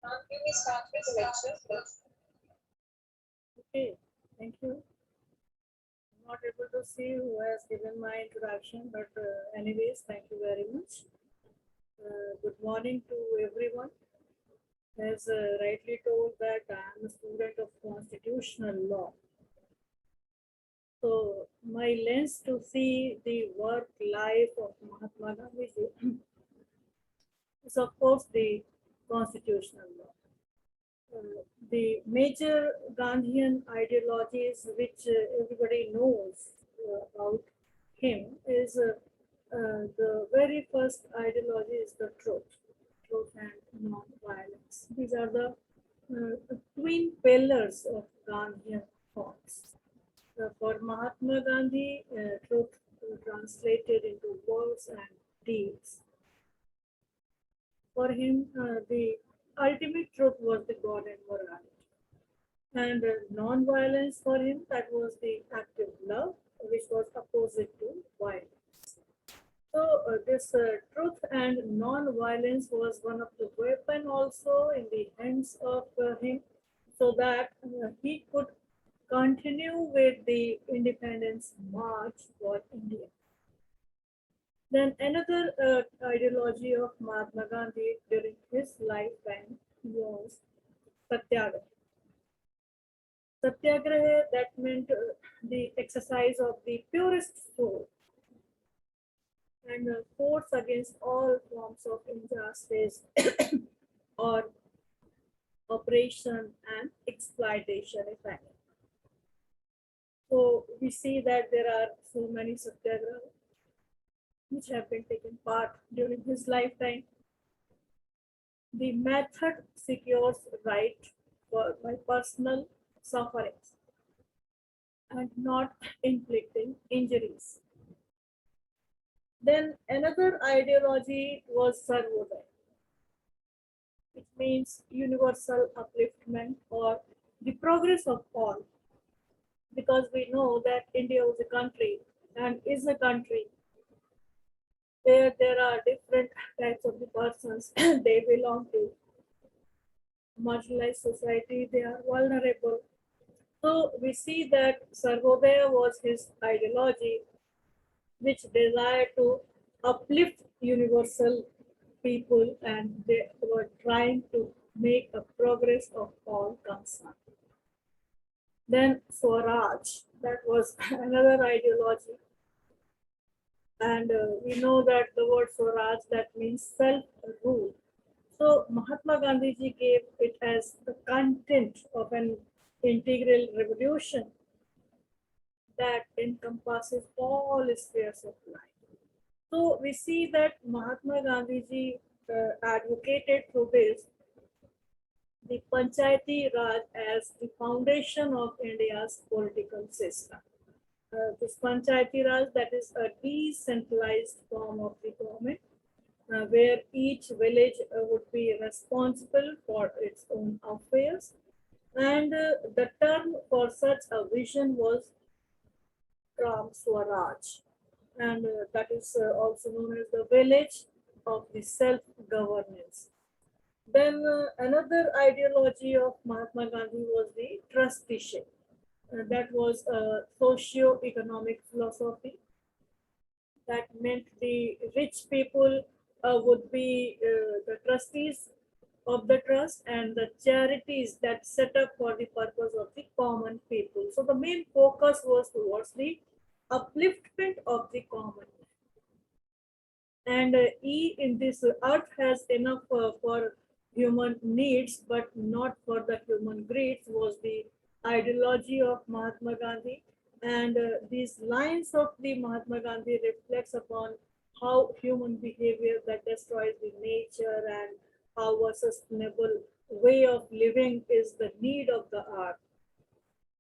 Can we start with the lecture, please? Okay, thank you. I'm not able to see who has given my introduction, but anyways, thank you very much. Good morning to everyone. As rightly told that I am a student of constitutional law. So my lens to see the work life of Mahatma Gandhi is of course the constitutional law. The major Gandhian ideologies which everybody knows about him is the very first ideology is the truth and non-violence. These are the twin pillars of Gandhian thoughts. For Mahatma Gandhi, truth translated into words and deeds. For him, the ultimate truth was the God and morality. And non-violence for him, that was the active love, which was opposite to violence. So this truth and non-violence was one of the weapon also in the hands of him, so that he could continue with the independence march for India. Then another ideology of Mahatma Gandhi during his lifetime was Satyagraha. Satyagraha, that meant the exercise of the purest soul and force against all forms of injustice or oppression and exploitation, if any. So we see that there are so many satyagrahas which have been taken part during his lifetime. The method secures right for my personal sufferings and not inflicting injuries. Then another ideology was Sarvodaya, which means universal upliftment or the progress of all. Because we know that India was a country and is a country where there are different types of the persons. They belong to marginalized society, they are vulnerable. So we see that Sarvodaya was his ideology, which desired to uplift universal people, and they were trying to make a progress of all concerned. Then Swaraj, that was another ideology. And we know that the word Swaraj, that means self-rule. So Mahatma Gandhi ji gave it as the content of an integral revolution that encompasses all spheres of life. So we see that Mahatma Gandhi ji advocated through this the Panchayati Raj as the foundation of India's political system. This Panchayati Raj, that is a decentralized form of the government, where each village would be responsible for its own affairs. And the term for such a vision was Gram Swaraj, and that is also known as the village of the self-governance. Then another ideology of Mahatma Gandhi was the trusteeship. That was a socio-economic philosophy that meant the rich people would be the trustees of the trust and the charities that set up for the purpose of the common people. So the main focus was towards the upliftment of the common. And in this earth has enough for human needs, but not for the human greeds was the ideology of Mahatma Gandhi. And these lines of the Mahatma Gandhi reflects upon how human behavior that destroys the nature and how a sustainable way of living is the need of the earth.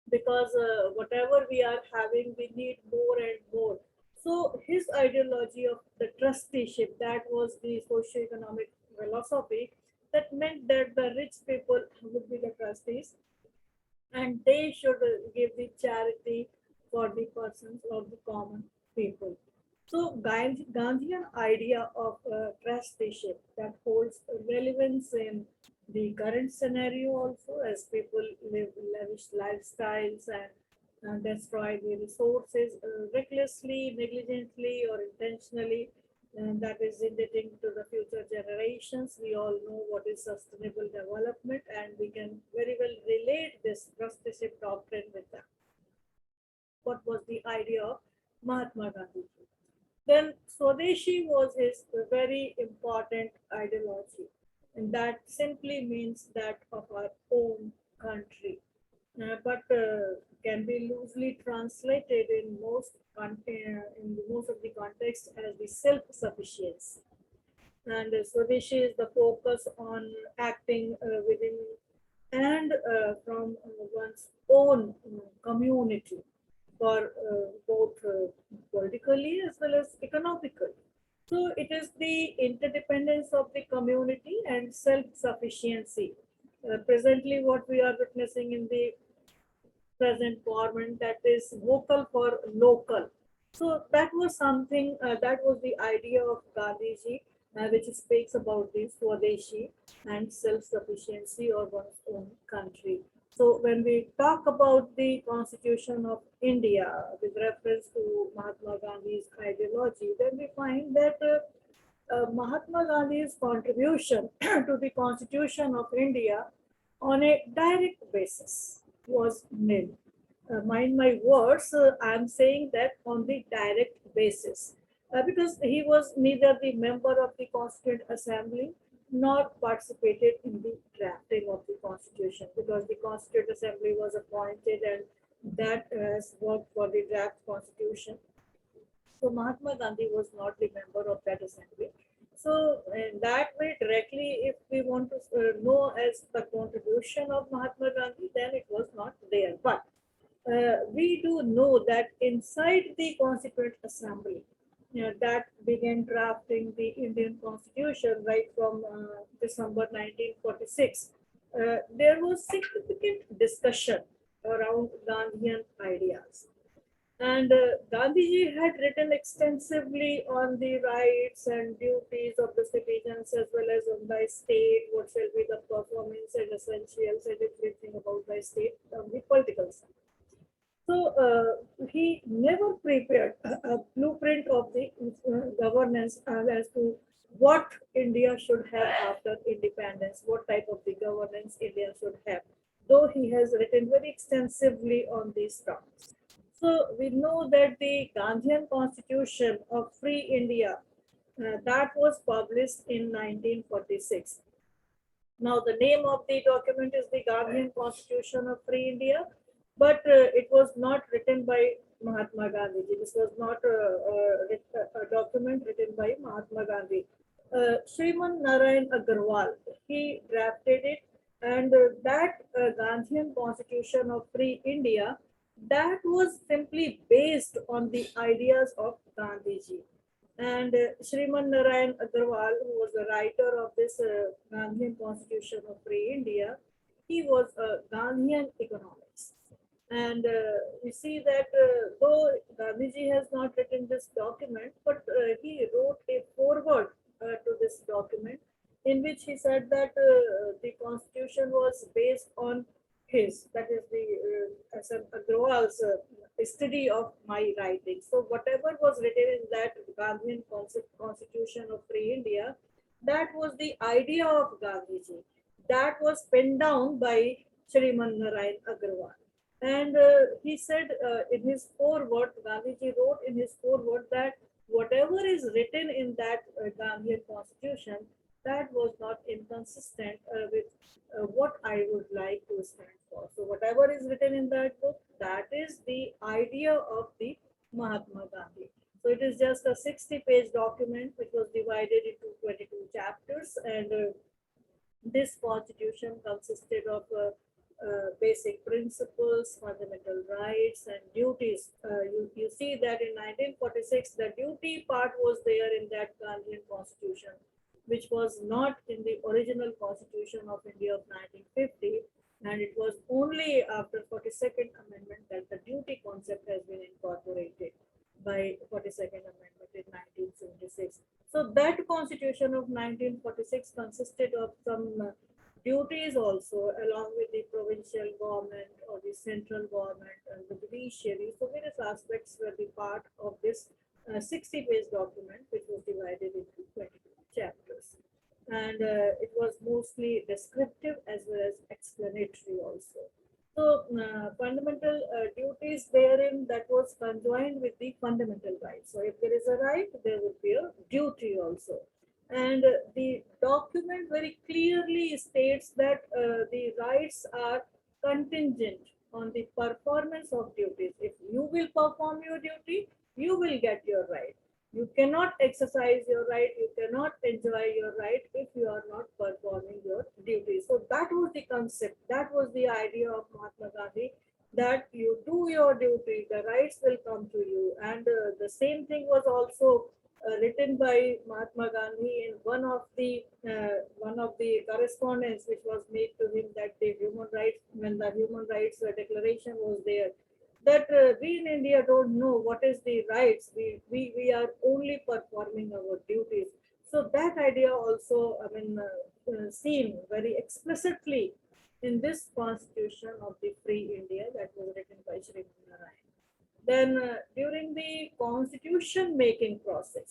Because whatever we are having, we need more and more. So his ideology of the trusteeship, that was the socio-economic philosophy, that meant that the rich people would be the trustees and they should give the charity for the persons or the common people. So Gandhian idea of trusteeship that holds relevance in the current scenario also, as people live lavish lifestyles and destroy the resources recklessly, negligently, or intentionally, and that is relating to the future generations. We all know what is sustainable development, and we can very well relate this trusteeship doctrine with that. What was the idea of Mahatma Gandhi? Then Swadeshi was his very important ideology, and that simply means that of our own country, but can be loosely translated in in most of the context as the self-sufficiency. And Swadeshi is the focus on acting within and from one's own community for both politically as well as economically. So it is the interdependence of the community and self-sufficiency. Presently, what we are witnessing in the present government, that is vocal for local. So that was something, that was the idea of Gandhiji, which speaks about the Swadeshi and self-sufficiency of one's own country. So when we talk about the Constitution of India with reference to Mahatma Gandhi's ideology, then we find that Mahatma Gandhi's contribution to the Constitution of India on a direct basis was nil. Mind my words, I'm saying that on the direct basis, because he was neither the member of the Constituent Assembly nor participated in the drafting of the Constitution, because the Constituent Assembly was appointed and that has worked for the draft Constitution. So Mahatma Gandhi was not the member of that assembly. So in that way, directly, if we want to know as the contribution of Mahatma Gandhi, then it was not there. But we do know that inside the Constituent Assembly, that began drafting the Indian Constitution right from December 1946, there was significant discussion around Gandhian ideas. And Gandhiji had written extensively on the rights and duties of the citizens as well as on the state, what shall be the performance and essentials and everything about the state on the political side. So he never prepared a blueprint of the governance as to what India should have after independence, what type of the governance India should have, though he has written very extensively on these topics. So we know that the Gandhian Constitution of Free India, that was published in 1946. Now, the name of the document is the Gandhian Constitution of Free India, but it was not written by Mahatma Gandhi. This was not a document written by Mahatma Gandhi. Sriman Narayan Agarwal, he drafted it, and that Gandhian Constitution of Free India, that was simply based on the ideas of Gandhiji. And Sriman Narayan Agarwal, who was the writer of this Gandhian Constitution of Free India, he was a Gandhian economist. And we see that though Gandhiji has not written this document, but he wrote a foreword to this document in which he said that the constitution was based on his, that is the S.M. Agrawal's study of my writing. So whatever was written in that Gandhian Constitution of Free India, that was the idea of Gandhiji. That was penned down by Shriman Narayan Agarwal. And he said in his foreword, Gandhiji wrote in his foreword that whatever is written in that Gandhian Constitution, that was not inconsistent with what I would like to stand for. So whatever is written in that book, that is the idea of the Mahatma Gandhi. So it is just a 60-page document which was divided into 22 chapters, and this constitution consisted of basic principles, fundamental rights, and duties. You see that in 1946, the duty part was there in that Gandhian constitution, which was not in the original constitution of India of 1950. And it was only after 42nd Amendment that the duty concept has been incorporated by 42nd Amendment in 1976. So that constitution of 1946 consisted of some duties also, along with the provincial government or the central government and the judiciary. So various aspects were the part of this 60-page document, which was divided into 22 chapters. And it was mostly descriptive as well as explanatory also. So fundamental duties therein, that was conjoined with the fundamental rights. So if there is a right, there will be a duty also. And the document very clearly states that the rights are contingent on the performance of duties. If you will perform your duty, you will get your right. You cannot exercise your right, you cannot enjoy your right if you are not performing your duties. So that was the concept, that was the idea of Mahatma Gandhi, that you do your duty, the rights will come to you. And the same thing was also written by Mahatma Gandhi in one of the correspondence which was made to him, that the human rights, when the human rights declaration was there, that we in India don't know what is the rights. We are only performing our duties. So that idea also, seen very explicitly in this constitution of the free India that was written by Shri Narayan. Then during the constitution making process,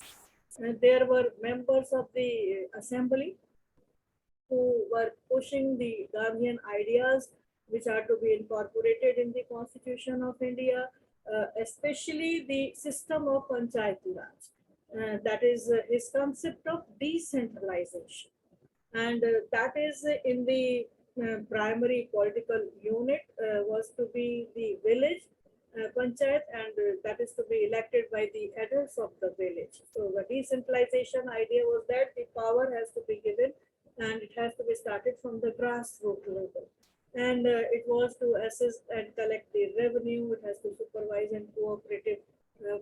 there were members of the assembly who were pushing the Gandhian ideas which are to be incorporated in the Constitution of India, especially the system of Panchayati Raj. That is his concept of decentralization. And that is in the primary political unit was to be the village panchayat, and that is to be elected by the elders of the village. So the decentralization idea was that the power has to be given and it has to be started from the grassroots level. And it was to assist and collect the revenue, it has to supervise and cooperative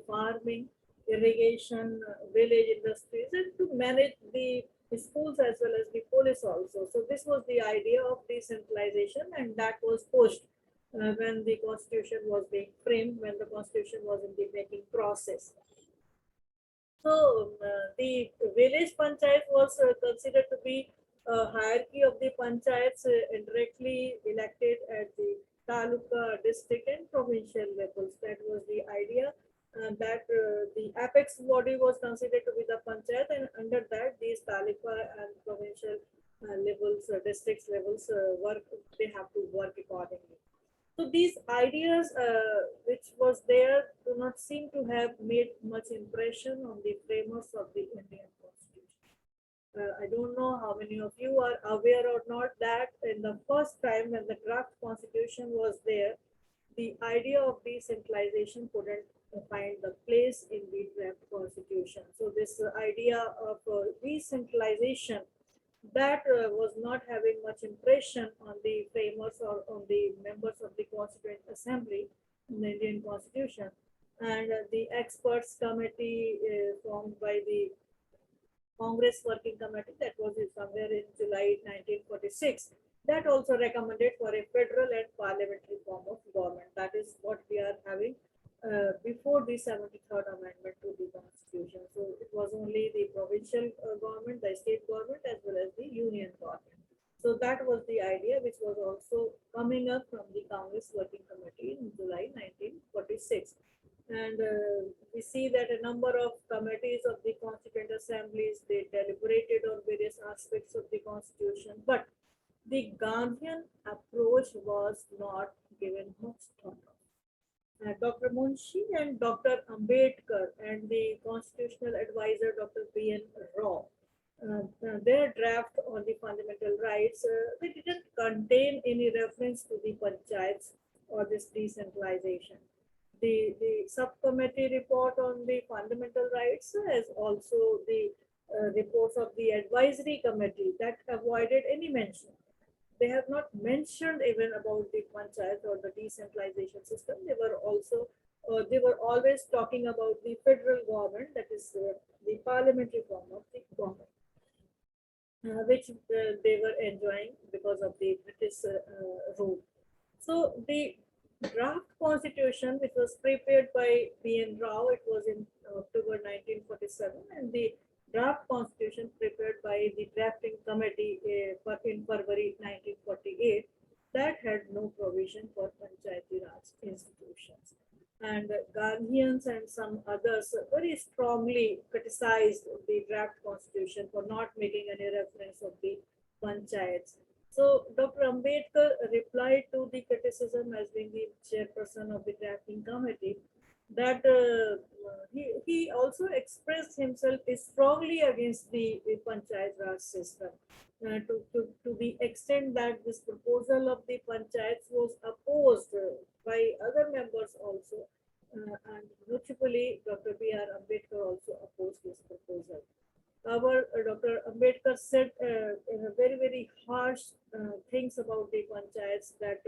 farming, irrigation, village industries, and to manage the schools as well as the police also. So this was the idea of decentralization, and that was pushed when the constitution was being framed, when the constitution was in the making process. So the village panchayat was considered to be a hierarchy of the panchayats indirectly elected at the taluka, district, and provincial levels. That was the idea. That the apex body was considered to be the panchayat, and under that these taluka and provincial levels, districts levels work. They have to work accordingly. So these ideas which was there do not seem to have made much impression on the framers of the Indian Constitution. I don't know how many of you are aware or not that in the first time when the draft constitution was there, the idea of decentralization couldn't find the place in the draft constitution. So this idea of decentralization, that was not having much impression on the framers or on the members of the Constituent Assembly in the Indian Constitution. And the experts committee formed by the Congress Working Committee, that was somewhere in July 1946, that also recommended for a federal and parliamentary form of government. That is what we are having before the 73rd Amendment to the Constitution. So it was only the provincial government, the state government, as well as the union government. So that was the idea which was also coming up from the Congress Working Committee in July 1946. And we see that a number of committees of the Constituent Assemblies, they deliberated on various aspects of the Constitution, but the Gandhian approach was not given much thought of. Dr. Munshi and Dr. Ambedkar and the constitutional advisor Dr. B.N. Rao, their draft on the fundamental rights, they didn't contain any reference to the panchayats or this decentralization. The subcommittee report on the fundamental rights, as also the reports of the advisory committee, that avoided any mention. They have not mentioned even about the panchayat or the decentralization system. They were also, they were always talking about the federal government, that is the parliamentary form of the government, which they were enjoying because of the British rule. So the draft constitution, which was prepared by B.N. Rao, it was in October 1947, and the draft constitution prepared by the drafting committee in February 1948 that had no provision for Panchayati Raj institutions. And Gandhians and some others very strongly criticized the draft constitution for not making any reference of the panchayats. So Dr. Ambedkar replied to the criticism as being the chairperson of the drafting committee that he also expressed himself strongly against the Panchayat Raj system to the extent that this proposal of the Panchayats was opposed by other members also. And notably, Dr. B.R. Ambedkar also opposed this proposal. Our Dr. Ambedkar said very, very harsh things about the panchayats that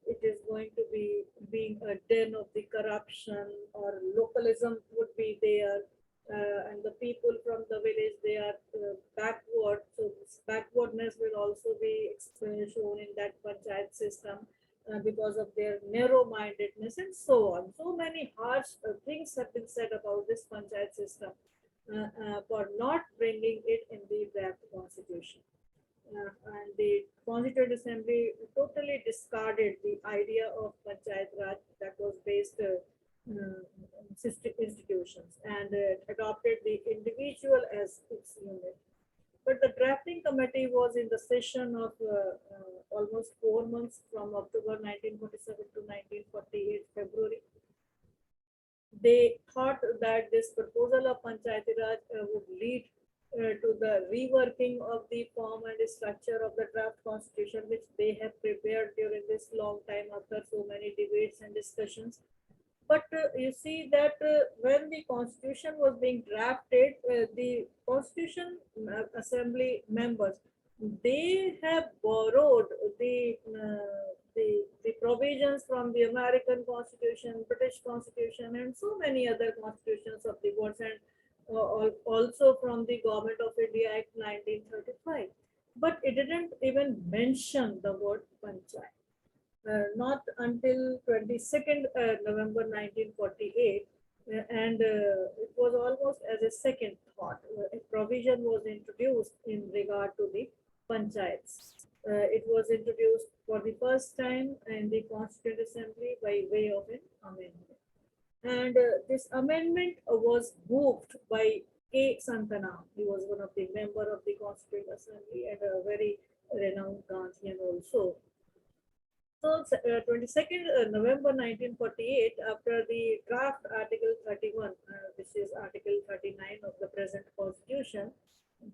it is going to be being a den of the corruption or localism would be there. And the people from the village, they are backward. So this backwardness will also be shown in that panchayat system because of their narrow-mindedness and so on. So many harsh things have been said about this panchayat system for not bringing it in the draft constitution. And the Constituent Assembly totally discarded the idea of Panchayat Raj that was based institutions and adopted the individual as its unit. But the drafting committee was in the session of almost 4 months from October 1947 to 1948 February. They thought that this proposal of Panchayati Raj would lead to the reworking of the form and structure of the draft constitution, which they have prepared during this long time after so many debates and discussions. But you see that when the constitution was being drafted, the constitution assembly members, they have borrowed the provisions from the American Constitution, British Constitution, and so many other constitutions of the world, and also from the Government of India Act 1935. But it didn't even mention the word panchayat. Not until 22nd November 1948, and it was almost as a second thought. A provision was introduced in regard to the panchayats. It was introduced for the first time in the Constituent Assembly by way of an amendment. And this amendment was moved by K. Santana. He was one of the member of the Constituent Assembly and a very renowned Gandhian also. So, 22nd November 1948, after the draft Article 31, which is Article 39 of the present Constitution,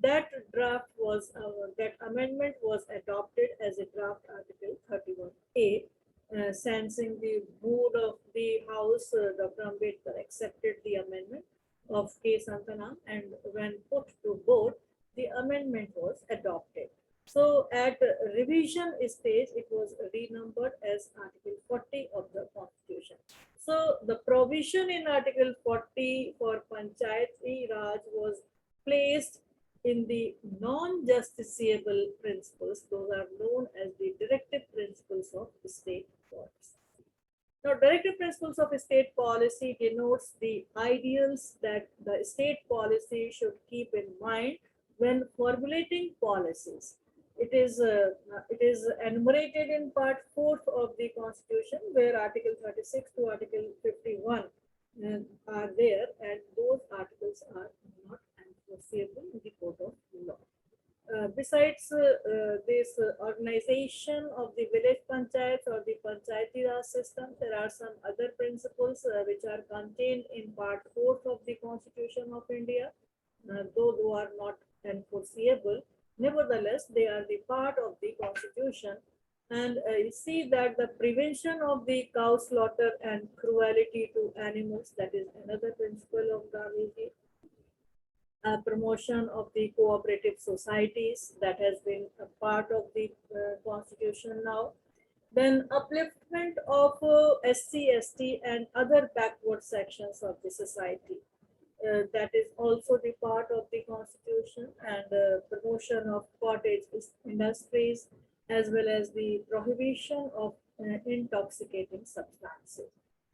that that amendment was adopted as a draft Article 31A, sensing the mood of the House. Dr. Ambedkar accepted the amendment of K. Santana, and when put to vote, the amendment was adopted. So at revision stage, it was renumbered as Article 40 of the Constitution. So the provision in Article 40 for Panchayati Raj was placed in the non-justiciable principles. Those are known as the directive principles of state policy. Now, directive principles of state policy denotes the ideals that the state policy should keep in mind when formulating policies. It is enumerated in Part 4 of the Constitution, where Article 36 to Article 51 are there, and those articles are not enforceable in the court of law. Besides this organization of the village panchayats or the Panchayati Raj system, there are some other principles which are contained in Part 4 of the Constitution of India, though they are not enforceable. Nevertheless, they are the part of the Constitution. And you see that the prevention of the cow slaughter and cruelty to animals, that is another principle of Gandhi. Promotion of the cooperative societies, that has been a part of the Constitution now. Then upliftment of SC, ST and other backward sections of the society. That is also the part of the Constitution, and promotion of cottage industries, as well as the prohibition of intoxicating substances.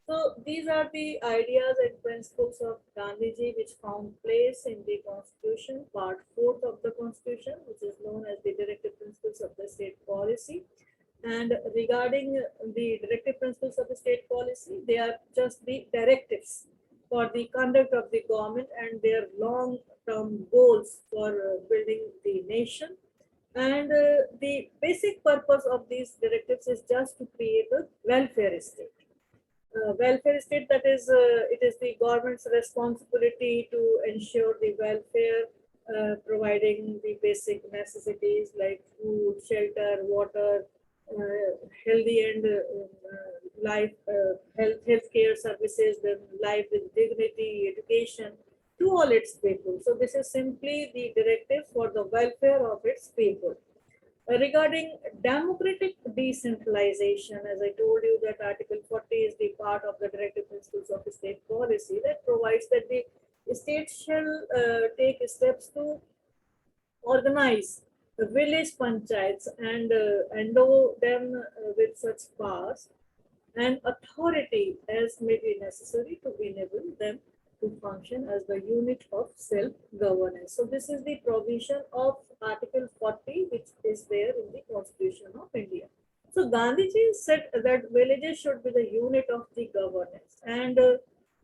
So these are the ideas and principles of Gandhiji which found place in the Constitution, Part 4th of the Constitution, which is known as the Directive Principles of the State Policy. And regarding the directive principles of the state policy, they are just the directives for the conduct of the government and their long-term goals for building the nation. And the basic purpose of these directives is just to create a welfare state. Welfare state, that is, it is the government's responsibility to ensure the welfare, providing the basic necessities like food, shelter, water, healthy and life, healthcare services, then life with dignity, education to all its people. So this is simply the directive for the welfare of its people. Regarding democratic decentralization, as I told you that Article 40 is the part of the directive principles of the state policy that provides that the state shall take steps to organize the village panchayats and endow them with such powers and authority as may be necessary to enable them to function as the unit of self-governance. So this is the provision of Article 40, which is there in the Constitution of India. So Gandhiji said that villages should be the unit of the governance, and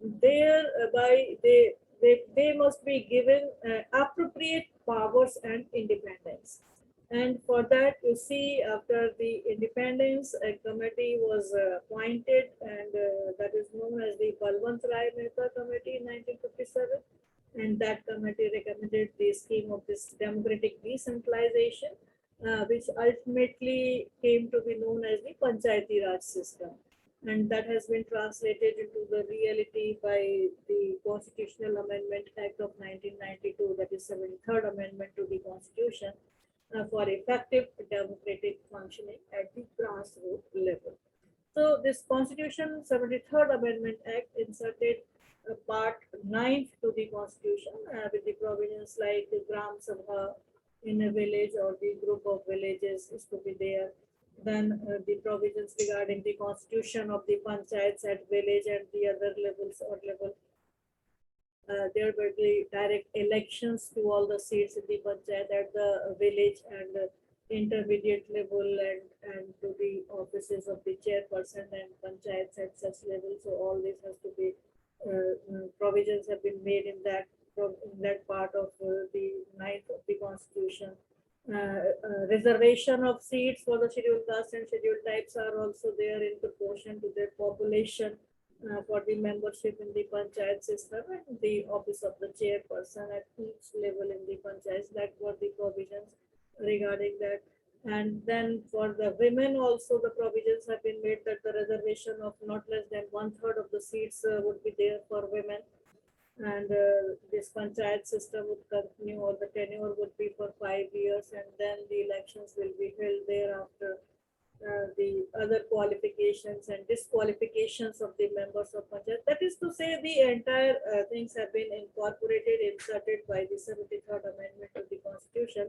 thereby they must be given appropriate powers and independence. And for that, you see, after the independence, a committee was appointed, and that is known as the Balwant Rai Mehta Committee in 1957. And that committee recommended the scheme of this democratic decentralization, which ultimately came to be known as the Panchayati Raj system. And that has been translated into the reality by the Constitutional Amendment Act of 1992, that is 73rd Amendment to the Constitution, for effective democratic functioning at the grassroots level. So this Constitution 73rd Amendment Act inserted part 9th to the Constitution with the provisions like the Gram Sabha in a village or the group of villages is to be there. Then the provisions regarding the constitution of the panchayats at village and the other levels or level. There will be direct elections to all the seats in the panchayat at the village and intermediate level, and to the offices of the chairperson and panchayats at such level. So all this has to be provisions have been made in that part of the 9th of the constitution. Reservation of seats for the scheduled castes and scheduled types are also there in proportion to their population for the membership in the panchayat system and the office of the chairperson at each level in the panchayats. That were the provisions regarding that. And then for the women also, the provisions have been made that the reservation of not less than 1/3 of the seats would be there for women. And this panchayat system would continue, or the tenure would be for 5 years, and then the elections will be held thereafter. The other qualifications and disqualifications of the members of panchayat. That is to say, the entire things have been incorporated, inserted by the 73rd Amendment of the Constitution,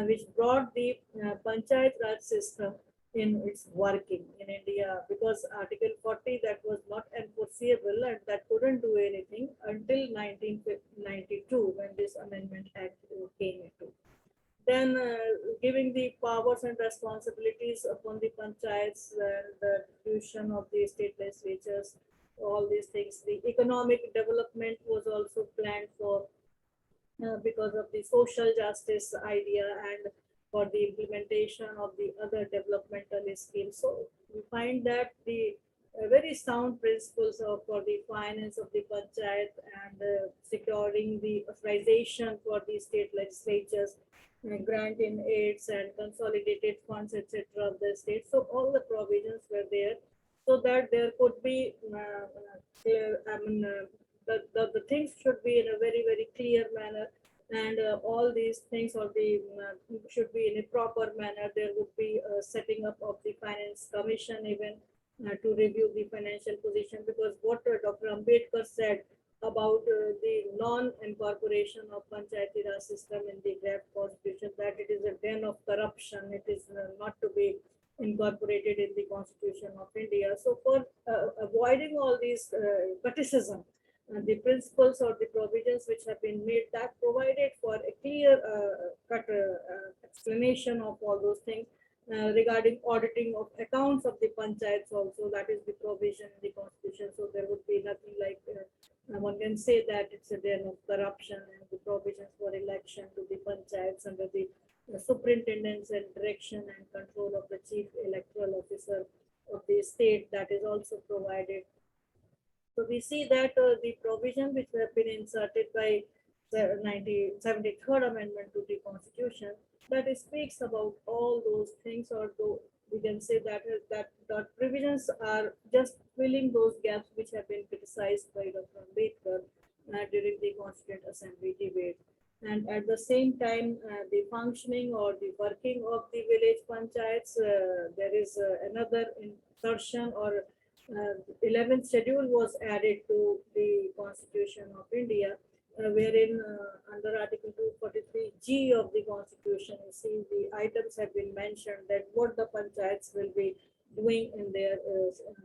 which brought the panchayat Raj system in its working in India, because Article 40 that was not enforceable and that couldn't do anything until 1992 when this Amendment Act came into. Then giving the powers and responsibilities upon the panchayats and the distribution of the state legislatures, all these things. The economic development was also planned for because of the social justice idea and for the implementation of the other developmental schemes. So we find that the very sound principles for the finance of the panchayat and securing the authorization for the state legislatures, grant in aids and consolidated funds, etc. of the state. So all the provisions were there so that there could be the things should be in a very, very clear manner, and all these things or the should be in a proper manner. There would be a setting up of the finance commission even to review the financial position, because what Dr. Ambedkar said about the non-incorporation of Panchayati Raj system in the draft constitution, that it is a den of corruption, it is not to be incorporated in the Constitution of India. So for avoiding all these criticism, the principles or the provisions which have been made that provided for a clear cut explanation of all those things regarding auditing of accounts of the panchayats also, that is the provision in the constitution. So there would be nothing like one can say that it's a den of corruption, and the provisions for election to the panchayats under the superintendence and direction and control of the chief electoral officer of the state, that is also provided. So we see that the provision which have been inserted by the 73rd Amendment to the Constitution, that it speaks about all those things, or though we can say that that provisions are just filling those gaps which have been criticized by Dr. Ambedkar during the Constituent Assembly debate. And at the same time, the functioning or the working of the village panchayats, there is another insertion, or 11th schedule was added to the Constitution of India, wherein under Article 243G of the Constitution, you see the items have been mentioned that what the panchayats will be doing in their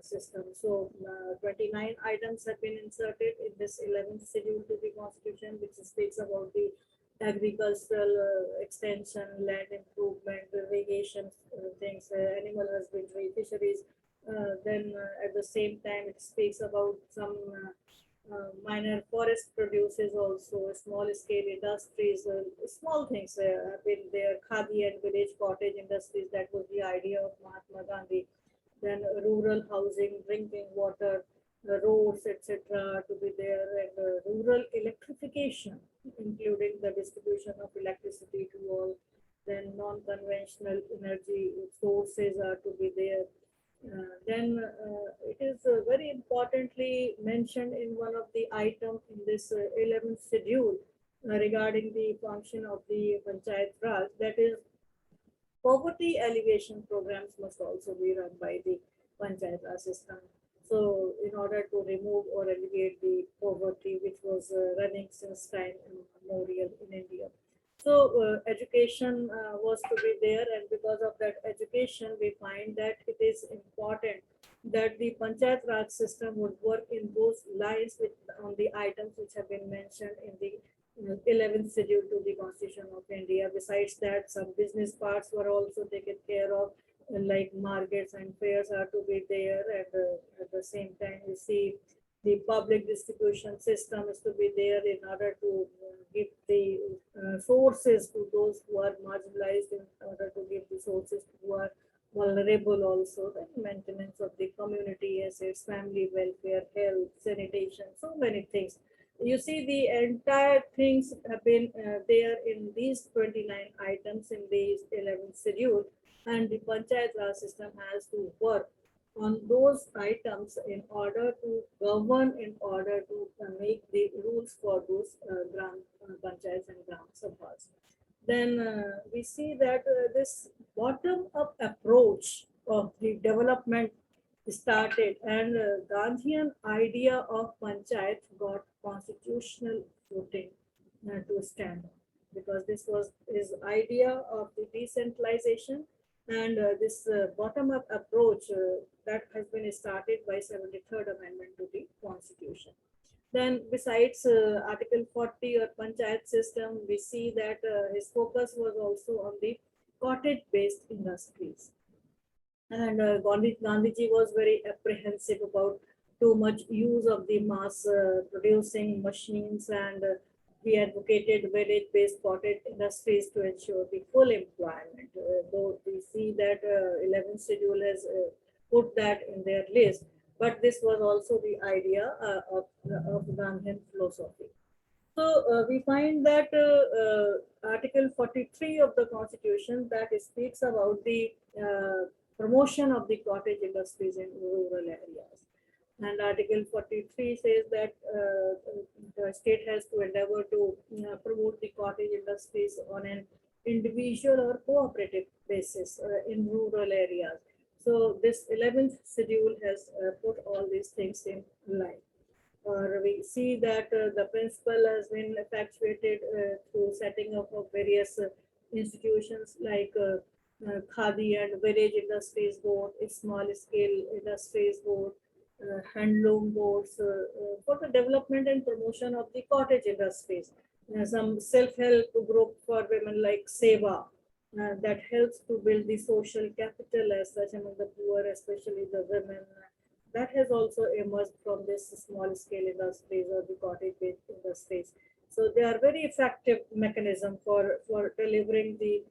system. So 29 items have been inserted in this 11th schedule to the Constitution, which speaks about the agricultural extension, land improvement, irrigation things, animal husbandry, fisheries. Then at the same time, it speaks about some minor forest produces also, small scale industries, small things have been there, khadi and village cottage industries, that was the idea of Mahatma Gandhi. Then rural housing, drinking water, roads, etc. to be there, and rural electrification, including the distribution of electricity to all. Then non-conventional energy sources are to be there. Then it is very importantly mentioned in one of the items in this 11th schedule regarding the function of the Panchayat Raj, that is poverty alleviation programs must also be run by the Panchayat Raj system. So in order to remove or alleviate the poverty which was running since time immemorial in India. So education was to be there, and because of that education, we find that it is important that the Panchayat Raj system would work in those lines with on the items which have been mentioned in the 11th schedule to the Constitution of India. Besides that, some business parts were also taken care of, like markets and fairs are to be there, and at the same time, you see the public distribution system is to be there in order to give the sources to those who are marginalized, in order to give the sources who are vulnerable also, the maintenance of the community assets, family welfare, health, sanitation, so many things. You see the entire things have been there in these 29 items in these 11th schedule, and the Panchayat Raj system has to work on those items in order to govern, in order to make the rules for those gram panchayats and gram sabhas. Then we see that this bottom-up approach of the development started, and Gandhian idea of panchayat got constitutional footing to stand on, because this was his idea of the decentralization, and this bottom-up approach that has been started by 73rd Amendment to the Constitution. Then besides Article 40 or Panchayat system, we see that his focus was also on the cottage-based industries. And Gandhiji was very apprehensive about too much use of the mass producing machines, and he advocated village-based cottage industries to ensure the full employment. Though we see that 11th schedule has put that in their list, but this was also the idea of Gandhian philosophy. So we find that Article 43 of the Constitution, that speaks about the promotion of the cottage industries in rural areas. And Article 43 says that the state has to endeavor to promote the cottage industries on an individual or cooperative basis in rural areas. So this 11th schedule has put all these things in line. Or we see that the principle has been effectuated through setting up of various institutions like Khadi and Village Industries Board, Small Scale Industries Board, Handloom Boards for the development and promotion of the cottage industries. Some self-help group for women like Seva that helps to build the social capital as such among the poor, especially the women. That has also emerged from this small scale industries or the cottage based industries. So they are very effective mechanism for delivering the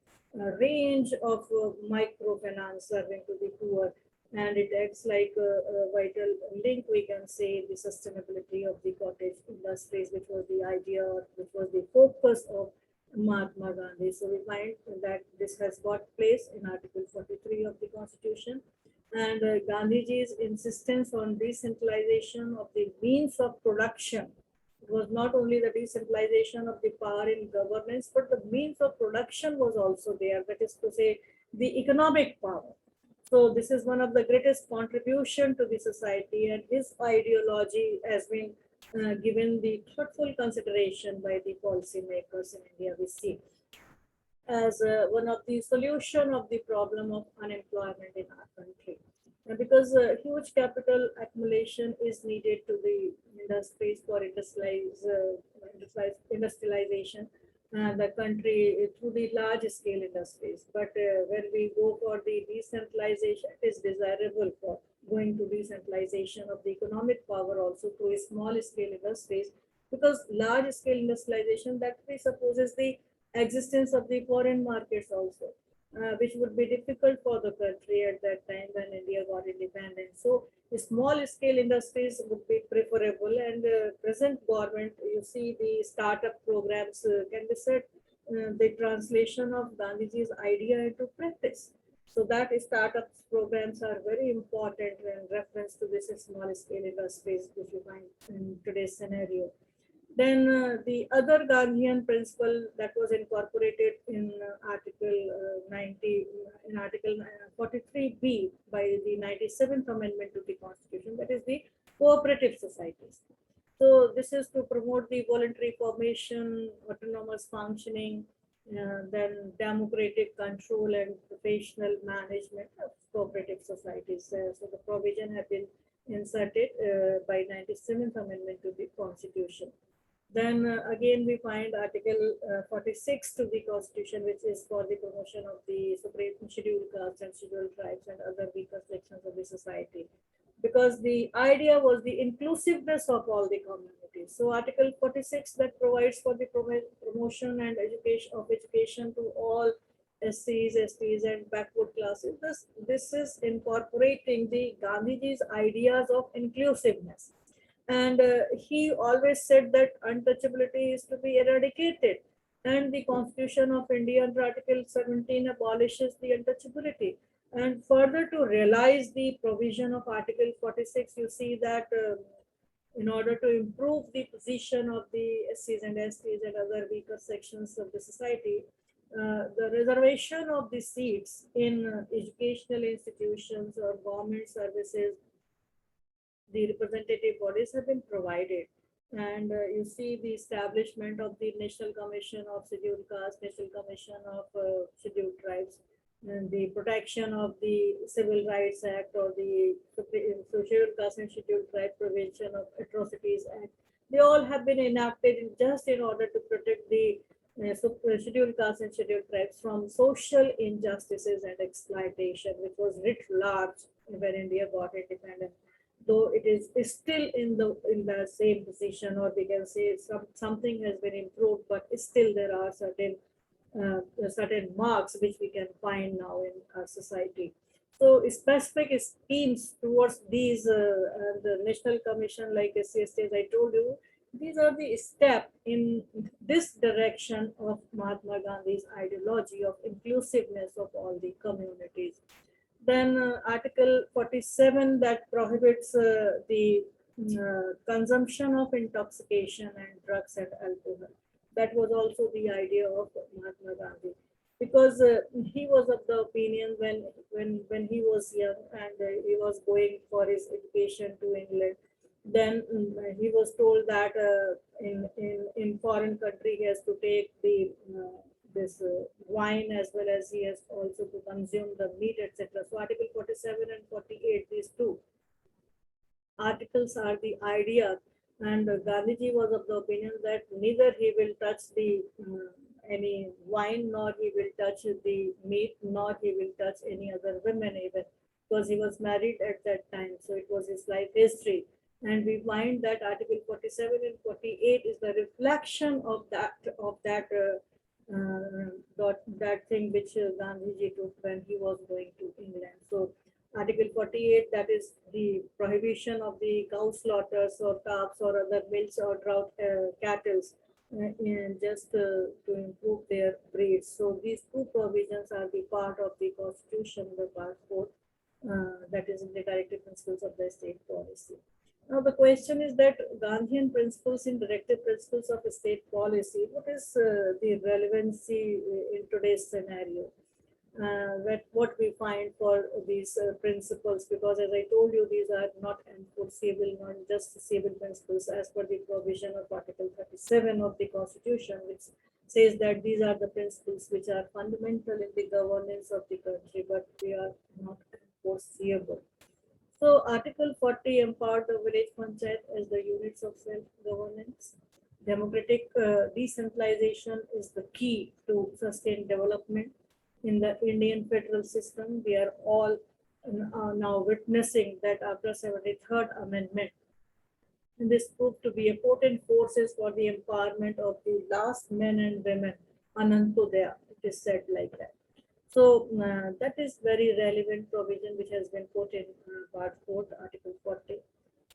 range of microfinance serving to the poor, and it acts like a vital link, we can say, the sustainability of the cottage industries, which was the idea, which was the focus of Mahatma Gandhi. So we find that this has got place in Article 43 of the Constitution, and Gandhiji's insistence on decentralization of the means of production. It was not only the decentralization of the power in governance, but the means of production was also there. That is to say, the economic power. So this is one of the greatest contribution to the society, and his ideology has been given the thoughtful consideration by the policymakers in India. We see as one of the solution of the problem of unemployment in our country. And because huge capital accumulation is needed to the industries for industrialization and the country through the large scale industries. But when we go for the decentralization, it is desirable for going to decentralization of the economic power also to a small scale industries, because large scale industrialization that presupposes the existence of the foreign markets also, which would be difficult for the country at that time when India got independent. So small scale industries would be preferable, and present government, you see the startup programs can be said the translation of Gandhiji's idea into practice. So that startups programs are very important in reference to this small scale industries, which you find in today's scenario. Then the other Gandhian principle that was incorporated in Article 90, in Article 43B by the 97th Amendment to the Constitution, that is the cooperative societies. So this is to promote the voluntary formation, autonomous functioning, then democratic control and professional management of cooperative societies. So the provision have been inserted by 97th Amendment to the Constitution. Then again, we find Article 46 to the Constitution, which is for the promotion of the supreme scheduled castes and scheduled tribes and other weaker sections of the society, because the idea was the inclusiveness of all the communities. So Article 46 that provides for the promotion and education to all SCs, STs, and backward classes. This is incorporating the Gandhiji's ideas of inclusiveness. And he always said that untouchability is to be eradicated. And the Constitution of India under Article 17 abolishes the untouchability. And further to realize the provision of Article 46, you see that in order to improve the position of the SCs and STs and other weaker sections of the society, the reservation of the seats in educational institutions or government services, the representative bodies have been provided. And you see the establishment of the National Commission of Scheduled Castes, National Commission of Scheduled Tribes, and the protection of the Civil Rights Act or the Scheduled Caste and Scheduled Tribe Prevention of Atrocities Act. They all have been enacted just in order to protect the scheduled castes and scheduled tribes from social injustices and exploitation, which was writ large when India got independent. Though it is still in the same position, or we can say something has been improved, but still there are certain marks which we can find now in our society. So specific schemes towards these the National Commission like SCST, as I told you, these are the step in this direction of Mahatma Gandhi's ideology of inclusiveness of all the communities. Then Article 47 that prohibits the consumption of intoxication and drugs and alcohol. That was also the idea of Mahatma Gandhi, because he was of the opinion when he was young and he was going for his education to England. Then he was told that in foreign country he has to take the this wine, as well as he has also to consume the meat, etc. So Article 47 and 48, these two articles are the idea, and Gandhiji was of the opinion that neither he will touch the any wine, nor he will touch the meat, nor he will touch any other women even, because he was married at that time. So it was his life history. And we find that Article 47 and 48 is the reflection of that thing which Gandhiji took when he was going to England. So Article 48, that is the prohibition of the cow slaughters or calves or other milks or drought cattle, just to improve their breeds. So these two provisions are the part of the Constitution, the part 4, that is in the directive principles of the state policy. Now the question is that Gandhian principles in directive principles of state policy, what is the relevancy in today's scenario? What we find for these principles, because as I told you, these are not enforceable, not just civil principles, as per the provision of Article 37 of the Constitution, which says that these are the principles which are fundamental in the governance of the country, but they are not enforceable. So Article 40 empowered the village panchayat as the units of self-governance. Democratic decentralization is the key to sustain development in the Indian federal system. We are all now witnessing that after 73rd Amendment, and this proved to be a potent forces for the empowerment of the last men and women, Anantodaya, it is said like that. So that is very relevant provision which has been put in part 4, Article 40.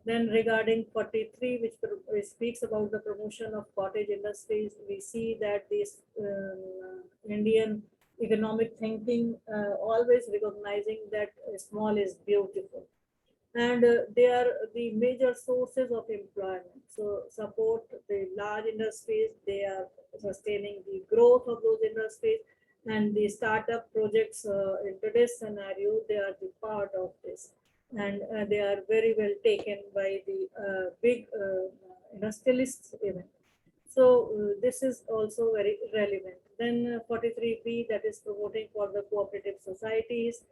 Then regarding 43, which speaks about the promotion of cottage industries, we see that this Indian economic thinking always recognizing that small is beautiful, and they are the major sources of employment. So support the large industries, they are sustaining the growth of those industries, and the startup projects in today's scenario, they are the part of this, and they are very well taken by the big industrialists even. So this is also very relevant. Then 43B, that is promoting for the cooperative societies.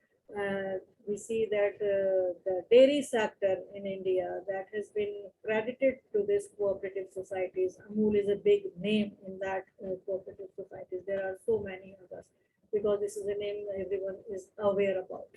We see that the dairy sector in India, that has been credited to this cooperative societies. Amul is a big name in that cooperative societies. There are so many others, because this is a name everyone is aware about.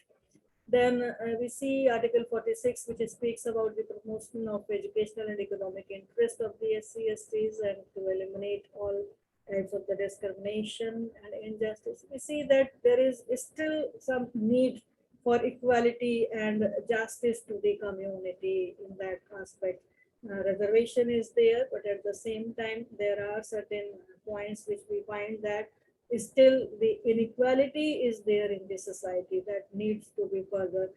Then we see Article 46, which speaks about the promotion of educational and economic interest of the SC/STs and to eliminate all types of the discrimination and injustice. We see that there is still some need for equality and justice to the community in that aspect. Reservation is there, but at the same time, there are certain points which we find that still the inequality is there in the society that needs to be further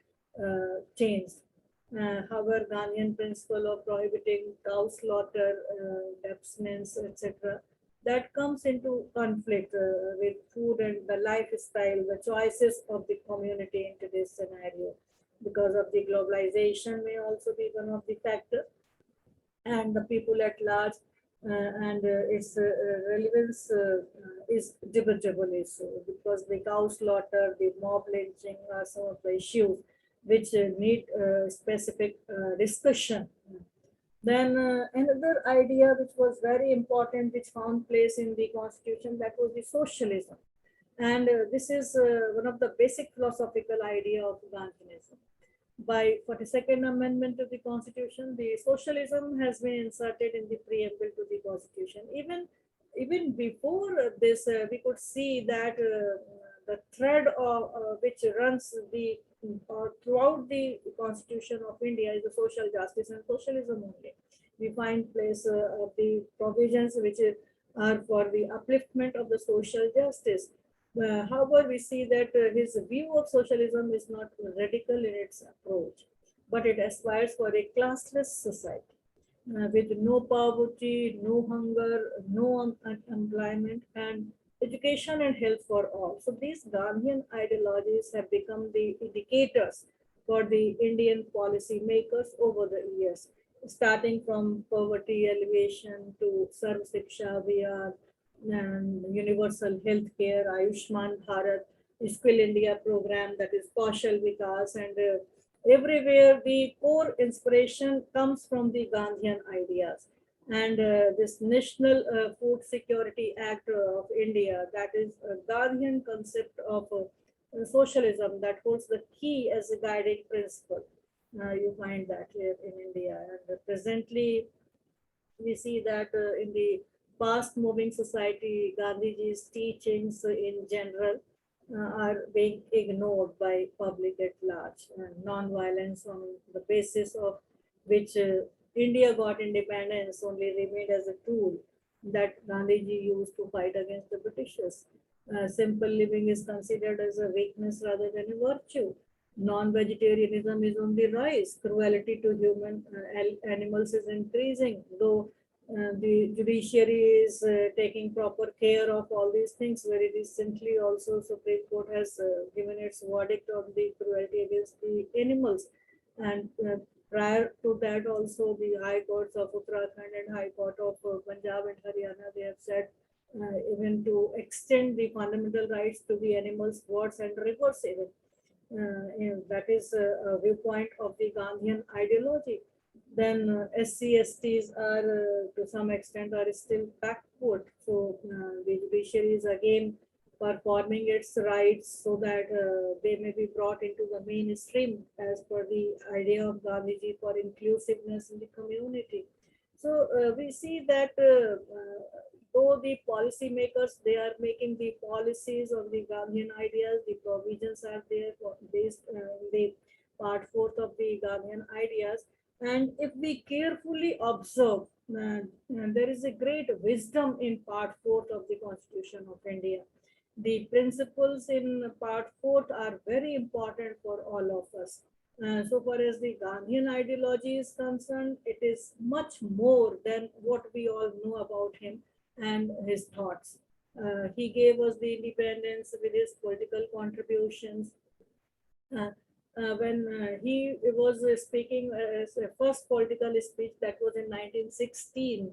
changed. However, Gandhian principle of prohibiting cow slaughter, abstinence, etc., that comes into conflict with food and the lifestyle, the choices of the community in today's scenario, because of the globalization may also be one of the factors, and the people at large, and its relevance is debatable issue, because the cow slaughter, the mob lynching are some of the issues which need specific discussion. Then another idea which was very important, which found place in the Constitution, that was the socialism. And this is one of the basic philosophical idea of Gandhianism. By 42nd Amendment to the Constitution, the socialism has been inserted in the preamble to the Constitution. Even before this, we could see that the thread of which runs the throughout the Constitution of India is the social justice and socialism only. We find place of the provisions which are for the upliftment of the social justice. However, we see that his view of socialism is not radical in its approach, but it aspires for a classless society with no poverty, no hunger, no unemployment, and education and health for all. So these Gandhian ideologies have become the indicators for the Indian policy makers over the years, starting from poverty alleviation to Sarv Shiksha Abhiyan, and universal health care, Ayushman Bharat, Skill India program, that is Kaushal Vikas, and everywhere the core inspiration comes from the Gandhian ideas. And this National Food Security Act of India, that is a Gandhian concept of socialism that holds the key as a guiding principle. You find that here in India. And presently, we see that in the fast moving society, Gandhiji's teachings in general are being ignored by public at large. And non-violence on the basis of which India got independence only remained as a tool that Gandhiji used to fight against the Britishers. Simple living is considered as a weakness rather than a virtue. Non-vegetarianism is on the rise. Cruelty to human animals is increasing, though the judiciary is taking proper care of all these things. Very recently, also Supreme Court has given its verdict on the cruelty against the animals, and prior to that, also the High Courts of Uttarakhand and High Court of Punjab and Haryana, they have said even to extend the fundamental rights to the animals, birds, and rivers even. That is a viewpoint of the Gandhian ideology. Then SC/STs are to some extent are still backward. So the judiciary is again performing its rights so that they may be brought into the mainstream as per the idea of Gandhiji for inclusiveness in the community. So we see that though the policymakers, they are making the policies on the Gandhian ideas, the provisions are there based on the part fourth of the Gandhian ideas. And if we carefully observe, there is a great wisdom in part fourth of the Constitution of India. The principles in part fourth are very important for all of us. So far as the Gandhian ideology is concerned, it is much more than what we all know about him and his thoughts. He gave us the independence with his political contributions. Uh, when he was speaking as a first political speech, that was in 1916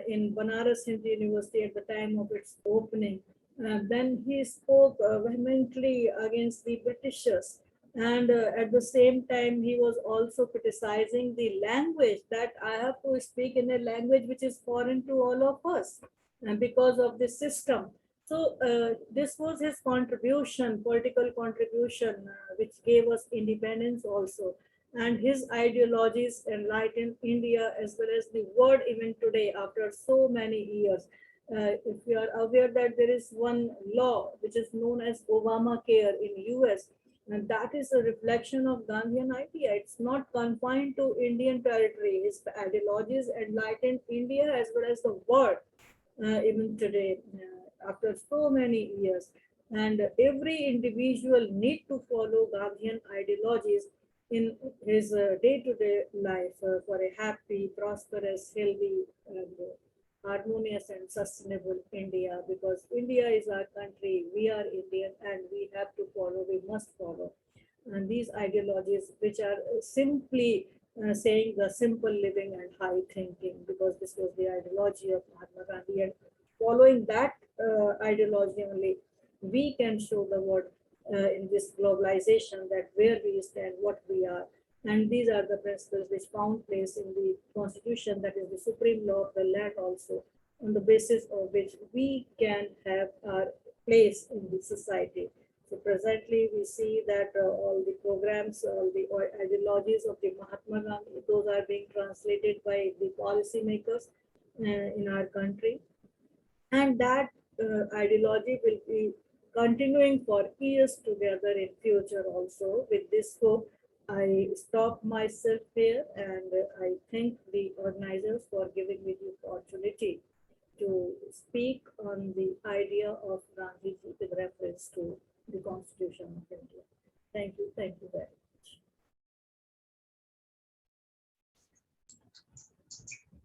in Banaras Hindu University at the time of its opening. Then he spoke vehemently against the Britishers, and at the same time he was also criticizing the language, that I have to speak in a language which is foreign to all of us, and because of this system. So this was his contribution, political contribution, which gave us independence also. And his ideologies enlightened India as well as the world even today after so many years. If you are aware that there is one law which is known as Obamacare in US, and that is a reflection of Gandhian idea. It's not confined to Indian territory. His ideologies enlightened India as well as the world even today after so many years. And every individual need to follow Gandhian ideologies in his day-to-day life for a happy, prosperous, healthy, and harmonious and sustainable India, because India is our country, we are Indian, and we have to follow, we must follow. And these ideologies, which are simply saying the simple living and high thinking, because this was the ideology of Mahatma Gandhi, and following that ideology only, we can show the world in this globalization that where we stand, what we are. And these are the principles which found place in the Constitution, that is the supreme law of the land also, on the basis of which we can have our place in the society. So presently we see that all the programs, all the ideologies of the Mahatma Gandhi, those are being translated by the policymakers in our country. And that ideology will be continuing for years together in future also. With this hope, I stop myself here, and I thank the organizers for giving me the opportunity to speak on the idea of Gandhiji with reference to the Constitution of India. Thank you very much.